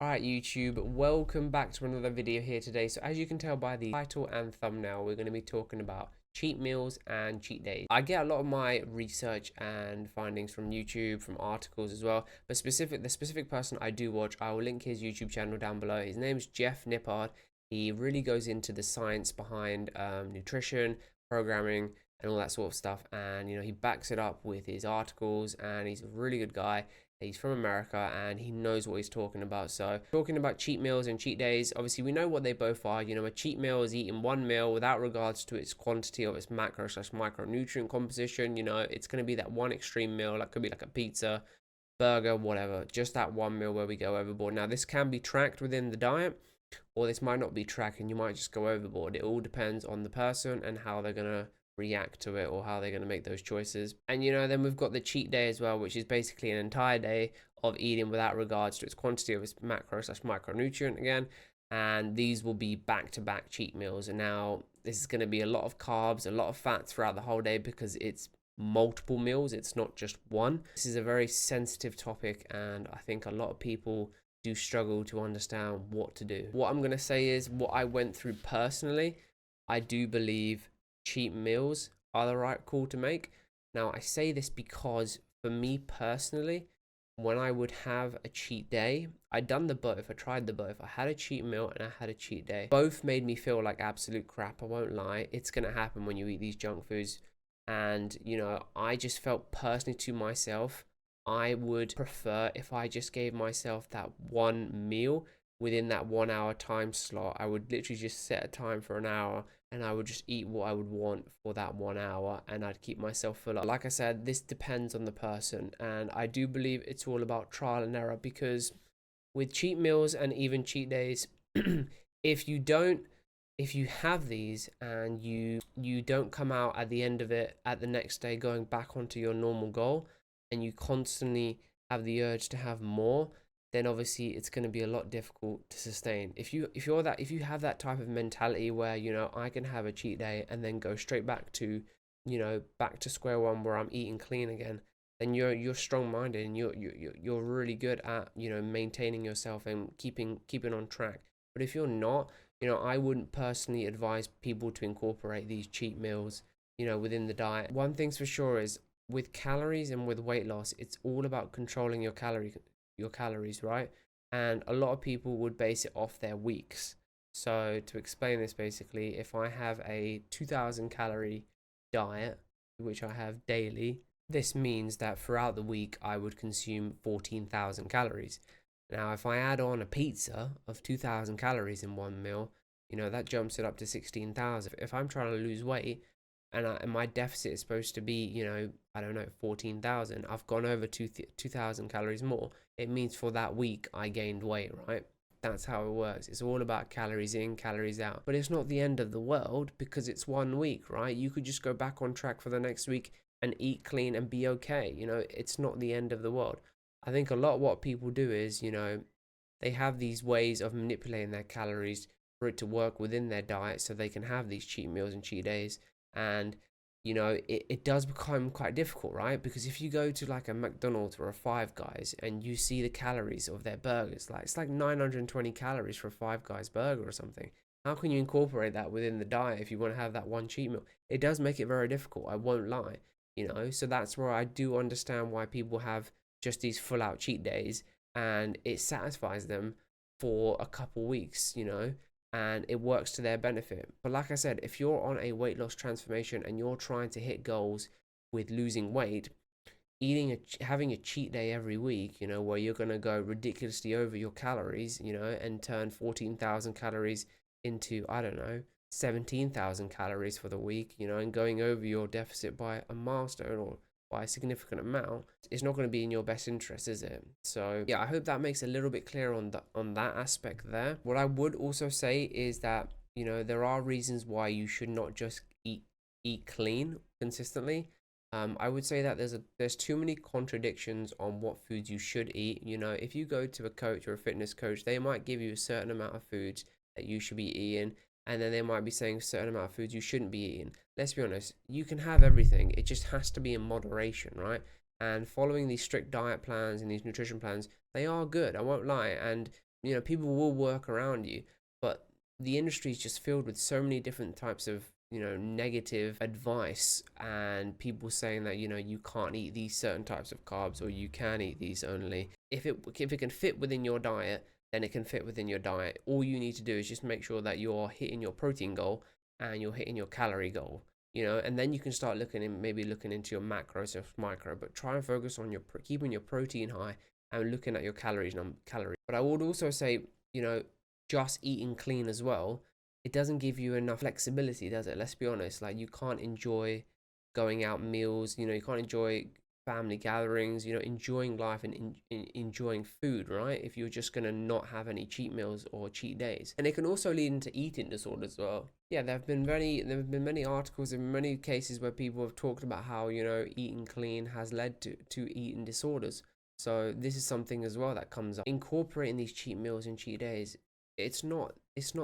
Alright YouTube, welcome back to another video here today. So as you can tell by the title and thumbnail, we're going to be talking about cheat meals and cheat days. I get a lot of my research and findings from YouTube, from articles as well, but the specific person I do watch, I will link his YouTube channel down below. His name is Jeff Nippard. He really goes into the science behind nutrition, programming, and all that sort of stuff, and he backs it up with his articles, and he's a really good guy. He's from America and he knows what he's talking about. So, talking about cheat meals and cheat days, obviously we know what they both are. A cheat meal is eating one meal without regards to its quantity or its macro slash micronutrient composition. It's going to be that one extreme meal, that could be like a pizza, burger, whatever. Just that one meal where we go overboard. Now, this can be tracked within the diet, or this might not be tracked and you might just go overboard. It all depends on the person and how they're going to react to it, or how they're going to make those choices. And then we've got the cheat day as well, which is basically an entire day of eating without regards to its quantity of its macro slash micronutrient again. And these will be back-to-back cheat meals. And now this is going to be a lot of carbs, a lot of fats throughout the whole day, because it's multiple meals, it's not just one. This is a very sensitive topic, and I think a lot of people do struggle to understand what to do. What I'm going to say is what I went through personally. I do believe cheat meals are the right call to make. Now, I say this because for me personally, when I would have a cheat day, I'd done the both. I tried the both. I had a cheat meal and I had a cheat day. Both made me feel like absolute crap. I won't lie. It's going to happen when you eat these junk foods. And, I just felt personally to myself, I would prefer if I just gave myself that one meal within that 1 hour time slot. I would literally just set a time for an hour and I would just eat what I would want for that 1 hour, and I'd keep myself full up. Like I said, this depends on the person, and I do believe it's all about trial and error, because with cheat meals and even cheat days, if you have these and you don't come out at the end of it at the next day going back onto your normal goal, and you constantly have the urge to have more, then obviously it's going to be a lot difficult to sustain. If you have that type of mentality where I can have a cheat day and then go straight back to back to square one where I'm eating clean again, then you're strong minded and you're really good at maintaining yourself and keeping on track. But if you're not, I wouldn't personally advise people to incorporate these cheat meals within the diet. One thing's for sure is, with calories and with weight loss, it's all about controlling your calories, right? And a lot of people would base it off their weeks. So to explain this, basically, if I have a 2000 calorie diet, which I have daily, this means that throughout the week I would consume 14,000 calories. Now, if I add on a pizza of 2,000 calories in one meal, that jumps it up to 16,000. If I'm trying to lose weight, and my deficit is supposed to be, I don't know, 14,000. I've gone over 2,000 calories more. It means for that week I gained weight, right? That's how it works. It's all about calories in, calories out. But it's not the end of the world, because it's 1 week, right? You could just go back on track for the next week and eat clean and be okay. It's not the end of the world. I think a lot what people do is, they have these ways of manipulating their calories for it to work within their diet so they can have these cheat meals and cheat days. And it does become quite difficult, right? Because if you go to like a McDonald's or a Five Guys and you see the calories of their burgers, like it's like 920 calories for a Five Guys burger or something. How can you incorporate that within the diet if you want to have that one cheat meal? It does make it very difficult, I won't lie. So that's where I do understand why people have just these full out cheat days, and it satisfies them for a couple weeks, and it works to their benefit. But like I said, if you're on a weight loss transformation and you're trying to hit goals with losing weight, having a cheat day every week, where you're going to go ridiculously over your calories, and turn 14,000 calories into, I don't know, 17,000 calories for the week, and going over your deficit by a milestone or by a significant amount, it's not going to be in your best interest, is it? So yeah, I hope that makes a little bit clear on that aspect there. What I would also say is that there are reasons why you should not just eat clean consistently. I would say that there's too many contradictions on what foods you should eat. If you go to a coach or a fitness coach, they might give you a certain amount of foods that you should be eating, and then they might be saying a certain amount of foods you shouldn't be eating. Let's be honest, you can have everything. It just has to be in moderation, right? And following these strict diet plans and these nutrition plans, they are good, I won't lie. And people will work around you, but the industry is just filled with so many different types of negative advice, and people saying that you can't eat these certain types of carbs, or you can eat these only. If it can fit within your diet, then it can fit within your diet. All you need to do is just make sure that you're hitting your protein goal and you're hitting your calorie goal, and then you can start maybe looking into your macros or micro, but try and focus on keeping your protein high and looking at your calories. But I would also say, just eating clean as well, it doesn't give you enough flexibility, does it? Let's be honest. Like, you can't enjoy going out meals, you can't enjoy family gatherings, enjoying life and enjoying food, right? If you're just gonna not have any cheat meals or cheat days. And it can also lead into eating disorders as well. Yeah, there have been many articles and many cases where people have talked about how, eating clean has led to eating disorders. So this is something as well that comes up. Incorporating these cheat meals and cheat days, it's not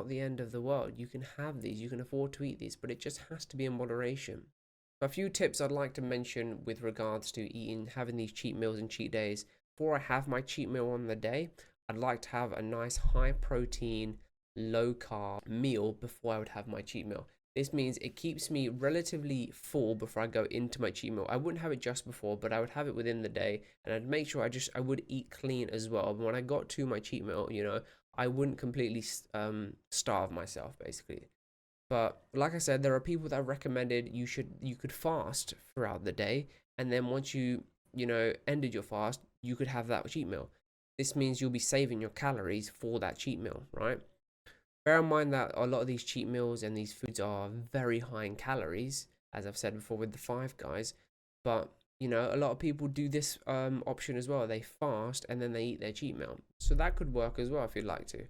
the end of the world. You can have these, you can afford to eat these, but it just has to be in moderation. A few tips I'd like to mention with regards to having these cheat meals and cheat days. Before I have my cheat meal on the day, I'd like to have a nice high protein, low carb meal before I would have my cheat meal. This means it keeps me relatively full before I go into my cheat meal. I wouldn't have it just before, but I would have it within the day, and I'd make sure I would eat clean as well. When I got to my cheat meal, I wouldn't completely starve myself, basically. But like I said, there are people that recommended you could fast throughout the day, and then once you ended your fast, you could have that cheat meal. This means you'll be saving your calories for that cheat meal, right? Bear in mind that a lot of these cheat meals and these foods are very high in calories, as I've said before with the Five Guys. But a lot of people do this option as well. They fast and then they eat their cheat meal, so that could work as well if you'd like to.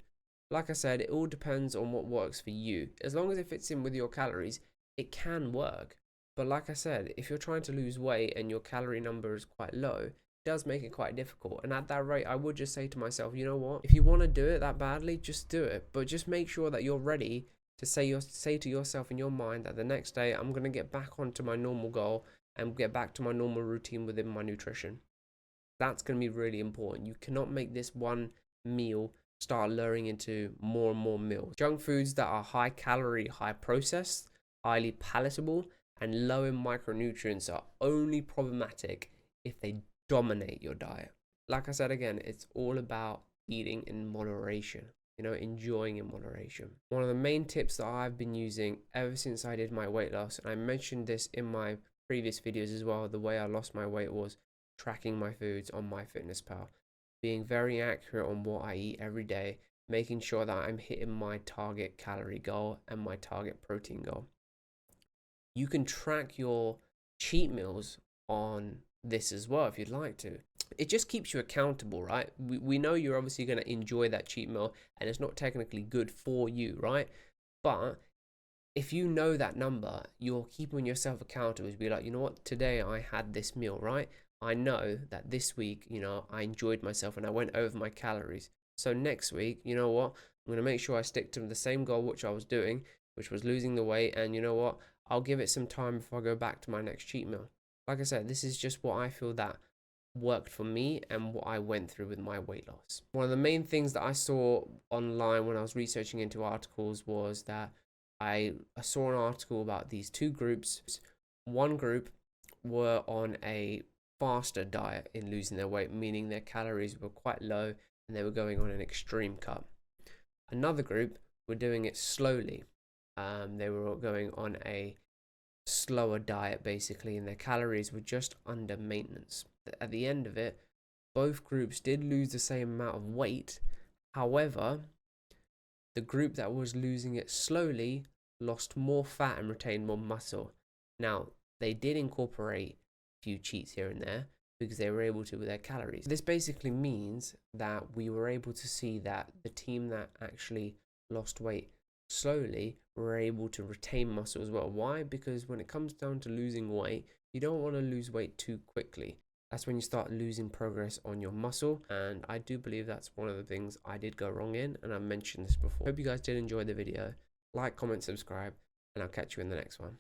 Like I said, it all depends on what works for you. As long as it fits in with your calories, it can work. But like I said, if you're trying to lose weight and your calorie number is quite low, it does make it quite difficult. And at that rate, I would just say to myself, you know what? If you want to do it that badly, just do it. But just make sure that you're ready to say to yourself in your mind that the next day, I'm going to get back onto my normal goal and get back to my normal routine within my nutrition. That's going to be really important. You cannot make this one meal start luring into more and more meals. Junk foods that are high calorie, high processed, highly palatable, and low in micronutrients are only problematic if they dominate your diet. Like I said again, it's all about eating in moderation, enjoying in moderation. One of the main tips that I've been using ever since I did my weight loss, and I mentioned this in my previous videos as well, the way I lost my weight was tracking my foods on MyFitnessPal, being very accurate on what I eat every day, making sure that I'm hitting my target calorie goal and my target protein goal. You can track your cheat meals on this as well if you'd like to. It just keeps you accountable, right? We know you're obviously going to enjoy that cheat meal and it's not technically good for you, right? But if you know that number, you're keeping yourself accountable to be like, you know what, today I had this meal, right? I know that this week, I enjoyed myself and I went over my calories. So next week, you know what, I'm going to make sure I stick to the same goal which I was doing, which was losing the weight. And you know what, I'll give it some time before I go back to my next cheat meal. Like I said, this is just what I feel that worked for me and what I went through with my weight loss. One of the main things that I saw online when I was researching into articles was that I saw an article about these two groups. One group were on a faster diet in losing their weight, meaning their calories were quite low and they were going on an extreme cut. Another group were doing it slowly. They were going on a slower diet basically, and their calories were just under maintenance. At the end of it, both groups did lose the same amount of weight. However, the group that was losing it slowly lost more fat and retained more muscle. Now, they did incorporate a few cheats here and there because they were able to with their calories. This basically means that we were able to see that the team that actually lost weight slowly were able to retain muscle as well. Why? Because when it comes down to losing weight, you don't want to lose weight too quickly. That's when you start losing progress on your muscle, and I do believe that's one of the things I did go wrong in, and I mentioned this before. Hope you guys did enjoy the video. Like, comment, subscribe, and I'll catch you in the next one.